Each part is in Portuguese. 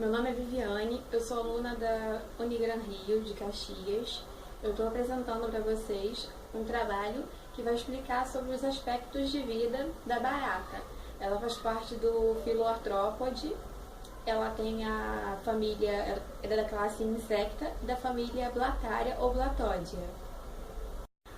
Meu nome é Viviane, eu sou aluna da Unigran Rio, de Caxias. Eu estou apresentando para vocês um trabalho que vai explicar sobre os aspectos de vida da barata. Ela faz parte do filo Arthrópode, ela tem a família, é da classe Insecta, da família Blattaria ou Blattodea.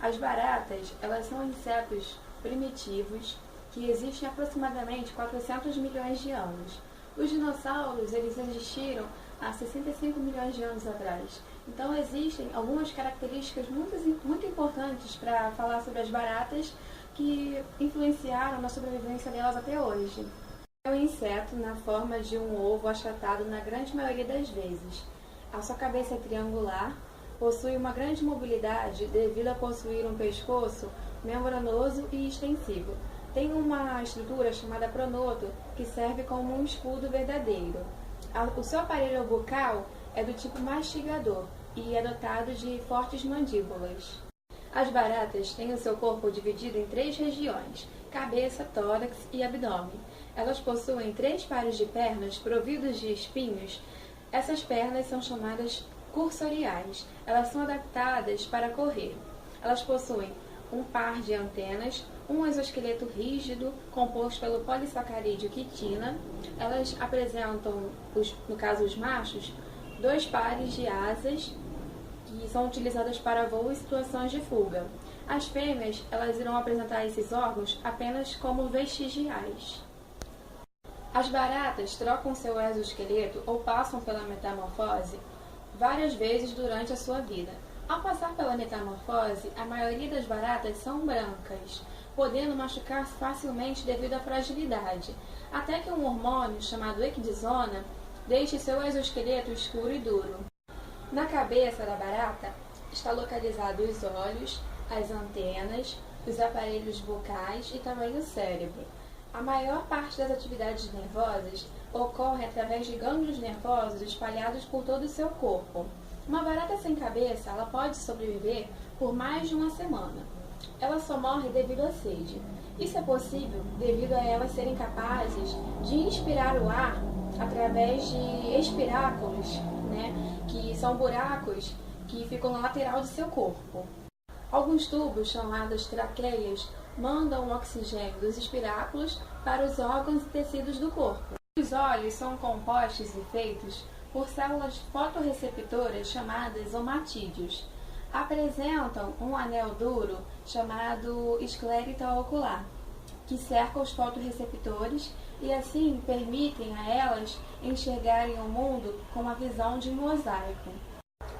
As baratas, elas são insetos primitivos que existem há aproximadamente 400 milhões de anos. Os dinossauros, eles existiram há 65 milhões de anos atrás. Então existem algumas características muito importantes para falar sobre as baratas que influenciaram na sobrevivência delas até hoje. É um inseto na forma de um ovo achatado na grande maioria das vezes. A sua cabeça é triangular, possui uma grande mobilidade devido a possuir um pescoço membranoso e extensivo. Tem uma estrutura chamada pronoto, que serve como um escudo verdadeiro. O seu aparelho bucal é do tipo mastigador e é dotado de fortes mandíbulas. As baratas têm o seu corpo dividido em 3 regiões: cabeça, tórax e abdômen. Elas possuem 3 pares de pernas providos de espinhos. Essas pernas são chamadas cursoriais. Elas são adaptadas para correr. Elas possuem um par de antenas, um exoesqueleto rígido composto pelo polissacarídeo quitina. Elas apresentam, no caso os machos, 2 pares de asas que são utilizadas para voo e situações de fuga. As fêmeas, elas irão apresentar esses órgãos apenas como vestigiais. As baratas trocam seu exoesqueleto ou passam pela metamorfose várias vezes durante a sua vida. Ao passar pela metamorfose, a maioria das baratas são brancas, podendo machucar facilmente devido à fragilidade, até que um hormônio chamado equidizona deixe seu exoesqueleto escuro e duro. Na cabeça da barata está localizado os olhos, as antenas, os aparelhos bucais e também o cérebro. A maior parte das atividades nervosas ocorre através de gânglios nervosos espalhados por todo o seu corpo. Uma barata sem cabeça, ela pode sobreviver por mais de uma semana. Ela só morre devido à sede. Isso é possível devido a elas serem capazes de inspirar o ar através de espiráculos, que são buracos que ficam na lateral de seu corpo. Alguns tubos, chamados traqueias, mandam o oxigênio dos espiráculos para os órgãos e tecidos do corpo. Os olhos são compostos e feitos por células fotorreceptoras chamadas omatídeos. Apresentam um anel duro chamado esclérita ocular, que cerca os fotorreceptores e assim permitem a elas enxergarem o mundo com uma visão de mosaico.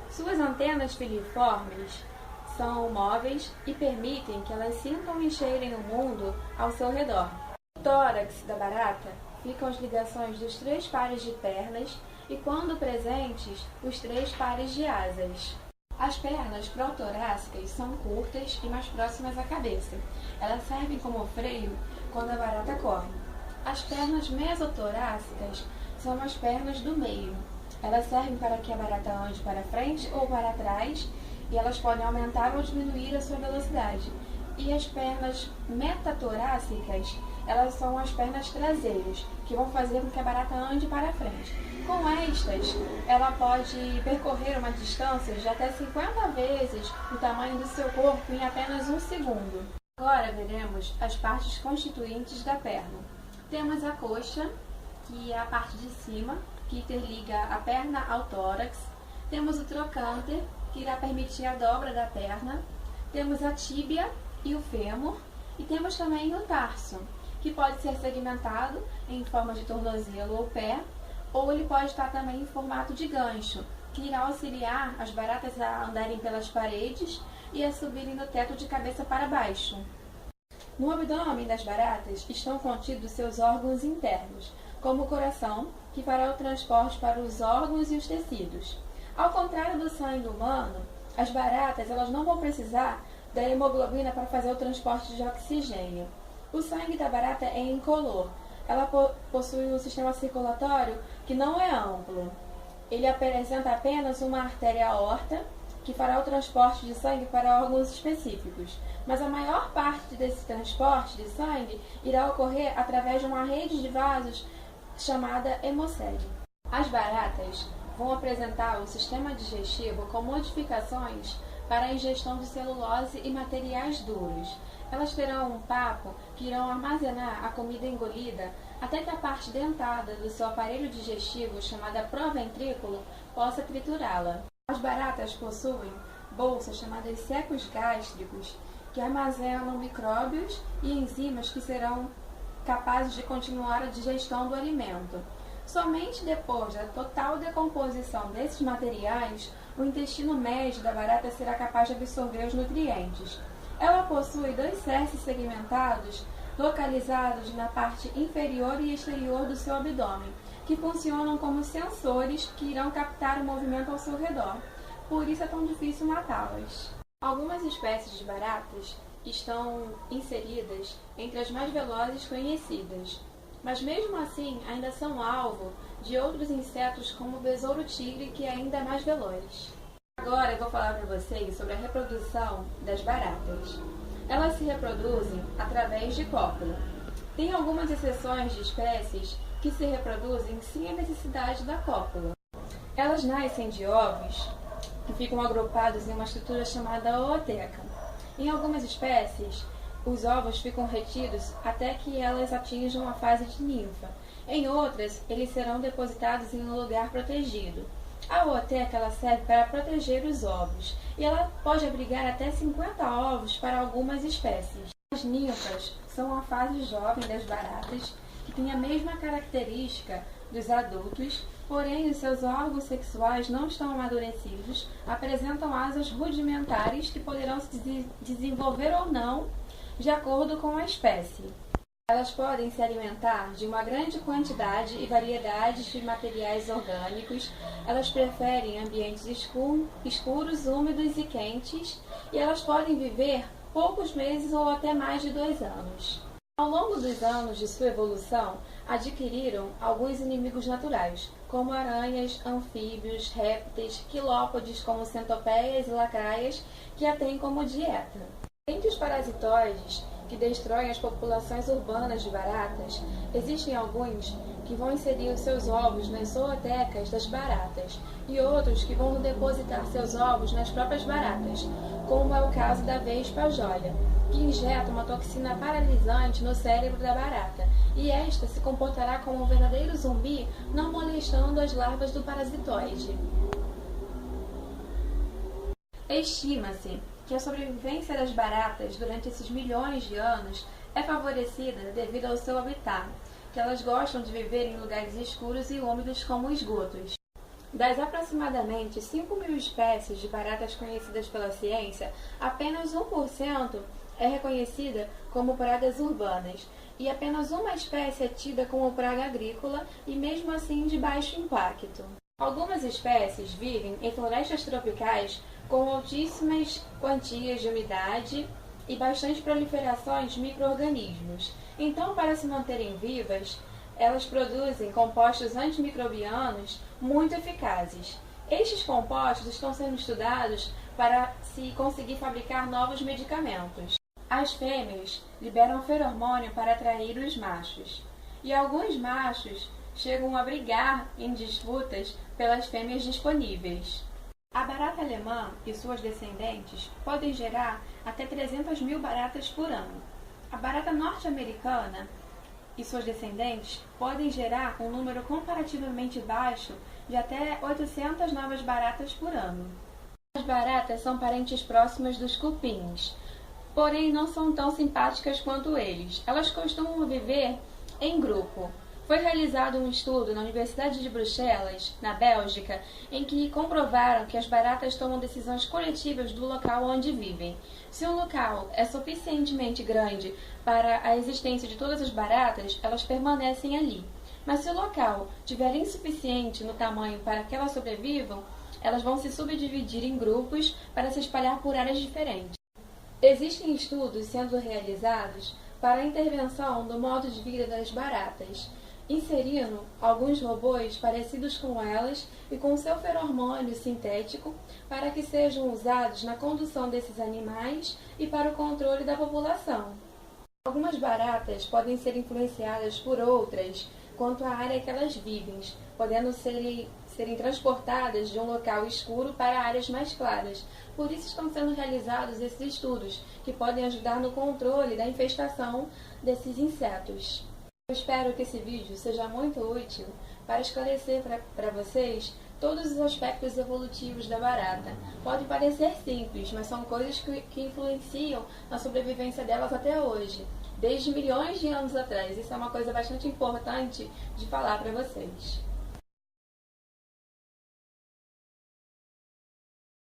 Suas antenas filiformes são móveis e permitem que elas sintam e cheirem o mundo ao seu redor. No tórax da barata ficam as ligações dos 3 pares de pernas e, quando presentes, os 3 pares de asas. As pernas protorácicas são curtas e mais próximas à cabeça. Elas servem como freio quando a barata corre. As pernas mesotorácicas são as pernas do meio. Elas servem para que a barata ande para frente ou para trás e elas podem aumentar ou diminuir a sua velocidade. E as pernas metatorácicas, elas são as pernas traseiras, que vão fazer com que a barata ande para frente. Com estas, ela pode percorrer uma distância de até 50 vezes o tamanho do seu corpo em apenas 1 segundo. Agora veremos as partes constituintes da perna. Temos a coxa, que é a parte de cima, que interliga a perna ao tórax. Temos o trocânter, que irá permitir a dobra da perna. Temos a tíbia e o fêmur. E temos também o tarso, que pode ser segmentado em forma de tornozelo ou pé, ou ele pode estar também em formato de gancho, que irá auxiliar as baratas a andarem pelas paredes e a subirem no teto de cabeça para baixo. No abdômen das baratas estão contidos seus órgãos internos, como o coração, que fará o transporte para os órgãos e os tecidos. Ao contrário do sangue humano, as baratas elas não vão precisar da hemoglobina para fazer o transporte de oxigênio. O sangue da barata é incolor. Ela possui um sistema circulatório que não é amplo. Ele apresenta apenas uma artéria aorta, que fará o transporte de sangue para órgãos específicos. Mas a maior parte desse transporte de sangue irá ocorrer através de uma rede de vasos chamada hemocele. As baratas vão apresentar o sistema digestivo com modificações para a ingestão de celulose e materiais duros. Elas terão um papo que irão armazenar a comida engolida até que a parte dentada do seu aparelho digestivo, chamada proventrículo, possa triturá-la. As baratas possuem bolsas chamadas secos gástricos, que armazenam micróbios e enzimas que serão capazes de continuar a digestão do alimento. Somente depois da total decomposição desses materiais, o intestino médio da barata será capaz de absorver os nutrientes. Ela possui 2 cerces segmentados, localizados na parte inferior e exterior do seu abdômen, que funcionam como sensores que irão captar o movimento ao seu redor. Por isso é tão difícil matá-las. Algumas espécies de baratas estão inseridas entre as mais velozes conhecidas, mas mesmo assim ainda são alvo de outros insetos como o besouro-tigre, que ainda é mais veloz. Agora eu vou falar para vocês sobre a reprodução das baratas. Elas se reproduzem através de cópula. Tem algumas exceções de espécies que se reproduzem sem a necessidade da cópula. Elas nascem de ovos que ficam agrupados em uma estrutura chamada ooteca. Em algumas espécies, os ovos ficam retidos até que elas atinjam a fase de ninfa. Em outras, eles serão depositados em um lugar protegido. A ooteca ela serve para proteger os ovos e ela pode abrigar até 50 ovos para algumas espécies. As ninfas são a fase jovem das baratas, que tem a mesma característica dos adultos, porém os seus órgãos sexuais não estão amadurecidos, apresentam asas rudimentares que poderão se desenvolver ou não de acordo com a espécie. Elas podem se alimentar de uma grande quantidade e variedade de materiais orgânicos. Elas preferem ambientes escuros, úmidos e quentes, e elas podem viver poucos meses ou até mais de 2 anos. Ao longo dos anos de sua evolução, adquiriram alguns inimigos naturais, como aranhas, anfíbios, répteis, quilópodes como centopeias e lacraias, que a têm como dieta. Entre os parasitoides que destroem as populações urbanas de baratas, existem alguns que vão inserir os seus ovos nas zootecas das baratas e outros que vão depositar seus ovos nas próprias baratas, como é o caso da vespa jolha, que injeta uma toxina paralisante no cérebro da barata, e esta se comportará como um verdadeiro zumbi, não molestando as larvas do parasitoide. Estima-se que a sobrevivência das baratas durante esses milhões de anos é favorecida devido ao seu habitat, que elas gostam de viver em lugares escuros e úmidos como esgotos. Das aproximadamente 5.000 espécies de baratas conhecidas pela ciência, apenas 1% é reconhecida como pragas urbanas, e apenas uma espécie é tida como praga agrícola e mesmo assim de baixo impacto. Algumas espécies vivem em florestas tropicais com altíssimas quantias de umidade e bastante proliferação de micro-organismos. Então, para se manterem vivas, elas produzem compostos antimicrobianos muito eficazes. Estes compostos estão sendo estudados para se conseguir fabricar novos medicamentos. As fêmeas liberam feromônio para atrair os machos, e alguns machos chegam a brigar em disputas pelas fêmeas disponíveis. A barata alemã e suas descendentes podem gerar até 300.000 baratas por ano. A barata norte-americana e suas descendentes podem gerar um número comparativamente baixo de até 800 novas baratas por ano. As baratas são parentes próximas dos cupins, porém não são tão simpáticas quanto eles. Elas costumam viver em grupo. Foi realizado um estudo na Universidade de Bruxelas, na Bélgica, em que comprovaram que as baratas tomam decisões coletivas do local onde vivem. Se um local é suficientemente grande para a existência de todas as baratas, elas permanecem ali. Mas se o local tiver insuficiente no tamanho para que elas sobrevivam, elas vão se subdividir em grupos para se espalhar por áreas diferentes. Existem estudos sendo realizados para a intervenção do modo de vida das baratas, inserindo alguns robôs parecidos com elas e com seu feromônio sintético para que sejam usados na condução desses animais e para o controle da população. Algumas baratas podem ser influenciadas por outras quanto à área que elas vivem, podendo serem transportadas de um local escuro para áreas mais claras. Por isso estão sendo realizados esses estudos, que podem ajudar no controle da infestação desses insetos. Eu espero que esse vídeo seja muito útil para esclarecer para vocês todos os aspectos evolutivos da barata. Pode parecer simples, mas são coisas que influenciam na sobrevivência delas até hoje, desde milhões de anos atrás. Isso é uma coisa bastante importante de falar para vocês.